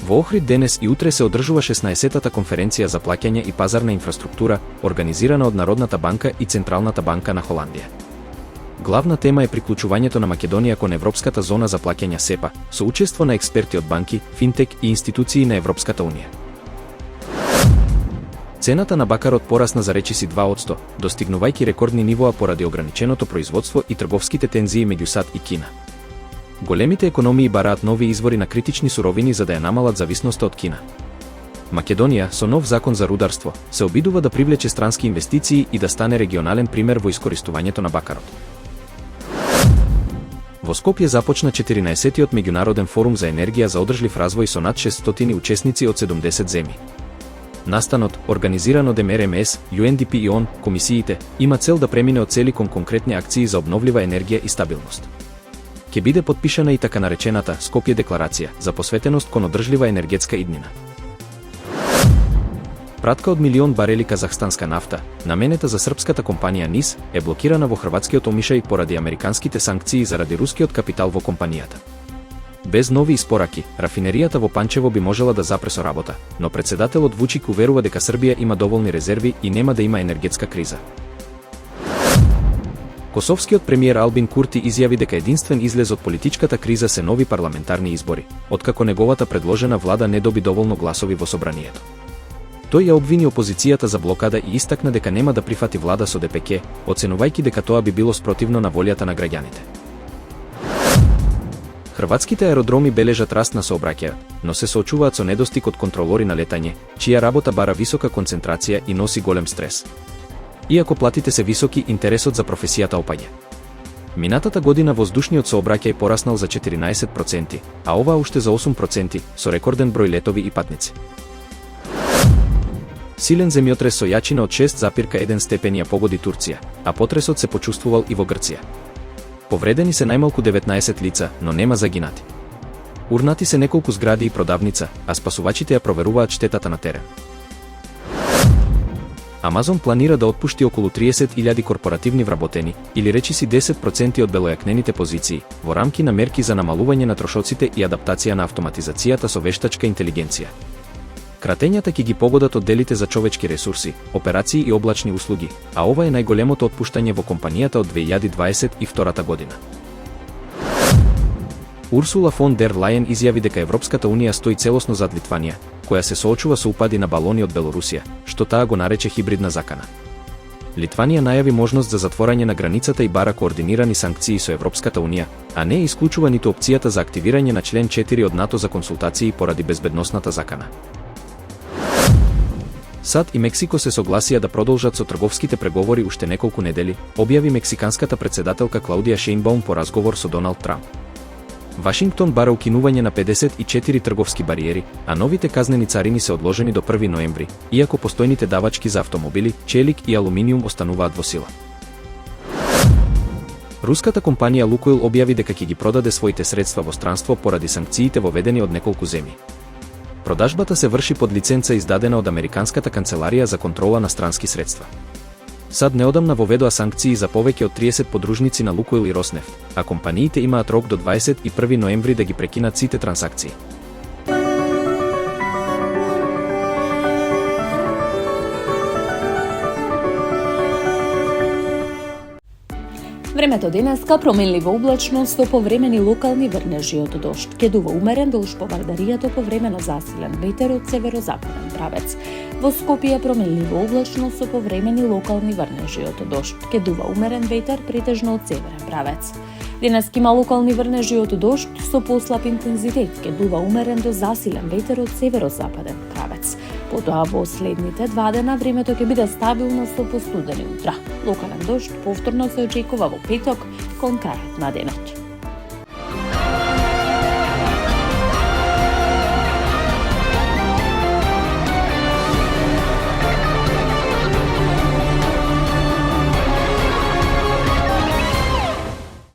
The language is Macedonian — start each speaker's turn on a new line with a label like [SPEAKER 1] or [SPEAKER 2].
[SPEAKER 1] Во Охрид денес и утре се одржува 16-тата конференција за плаќање и пазарна инфраструктура, организирана од Народната банка и Централната банка на Холандија. Главна тема е приклучувањето на Македонија кон Европската зона за плаќања СЕПА, со учество на експерти од банки, финтек и институции на Европската унија. Цената на бакарот порасна за речиси 2%, достигнувајќи рекордни нивоа поради ограниченото производство и трговските тензии меѓу САД и Кина. Големите економии бараат нови извори на критични суровини за да ја намалат зависноста од Кина. Македонија, со нов закон за рударство, се обидува да привлече странски инвестиции и да стане регионален пример во искористувањето на бакарот. Во Скопје започна 14-тиот меѓународен форум за енергија за одржлив развој со над 600 учесници од 70 земји. Настанот, организиран од МРМС, UNDP и ООН, комисиите, има цел да премине од цели кон конкретни акции за обновлива енергија и стабилност. Ке биде потпишана и така наречената Скопје декларација за посветеност кон одржлива енергетска иднина. Пратка од 1.000.000 барели казахстанска нафта, наменета за српската компанија НИС, е блокирана во хрватскиот омишај поради американските санкции заради рускиот капитал во компанијата. Без нови испораки, рафинеријата во Панчево би можела да запре со работа, но претседателот Вучик уверува дека Србија има доволни резерви и нема да има енергетска криза. Косовскиот премиер Албин Курти изјави дека единствен излез од политичката криза се нови парламентарни избори, откако неговата предложена влада не доби доволно гласови во собранието. Тој ја обвини опозицијата за блокада и истакна дека нема да прифати влада со ДПК, оценувајќи дека тоа би било спротивно на волјата на граѓаните. Хрватските аеродроми бележат раст на сообраќајот, но се соочуваат со недостиг од контролори на летање, чија работа бара висока концентрација и носи голем стрес. Иако платите се високи, интересот за професијата опаѓа. Минатата година воздушниот сообраќај пораснал за 14%, а ова уште за 8% со рекорден број летови и патници. Силен земјотрес со јачина од 6,1 степени ја погоди Турција, а потресот се почувствувал и во Грција. Повредени се најмалку 19 лица, но нема загинати. Урнати се неколку згради и продавница, а спасувачите ја проверуваат штетата на терен. Амазон планира да отпушти околу 30.000 корпоративни вработени, или речиси 10% од белојакнените позиции, во рамки на мерки за намалување на трошоците и адаптација на автоматизацијата со вештачка интелигенција. Кратењата ќе ги погодат одделите за човечки ресурси, операции и облачни услуги, а ова е најголемото отпуштање во компанијата од 2022 година. Урсула фон дер Лајен изјави дека Европската унија стои целосно зад Литванија, која се соочува со упади на балони од Белорусија, што таа го нарече хибридна закана. Литванија најави можност за затворање на границата и бара координирани санкции со Европската унија, а не исклучува ниту опцијата за активирање на член 4 од НАТО за консултации поради безбедносната закана. САД и Мексико се согласија да продолжат со трговските преговори уште неколку недели, објави мексиканската претседателка Клаудија Шејнбаум по разговор со Доналд Трамп. Вашингтон бара укинување на 54 трговски бариери, а новите казнени царини се одложени до 1 ноември, иако постојните давачки за автомобили, челик и алуминиум остануваат во сила. Руската компанија Лукойл објави дека ќе ги продаде своите средства во странство поради санкциите воведени од неколку земји. Продажбата се врши под лиценца издадена од Американската канцеларија за контрола на странски средства. САД неодамна воведоа санкции за повеќе од 30 подружници на Лукойл и Роснефт, а компаниите имаат рок до 21 ноември да ги прекинат сите трансакции.
[SPEAKER 2] Времето денеска променливо облачно со повремени локални врнежи од дожд. Ке дува умерен долж повардаријата по време на засилен ветер од северозападен правец. Во Скопје променливо облачно со повремени локални врнежи од дожд. Ке дува умерен ветер претежно од северен правец. Денеска има локални врнежи од дожд со послаб интензитет. Ке дува умерен до засилен ветер од северозападен правец. Потоа во следните 2 дена времето ќе биде стабилно со постудени утра. Локален дожд повторно се очекува во петок кон крајот на денот.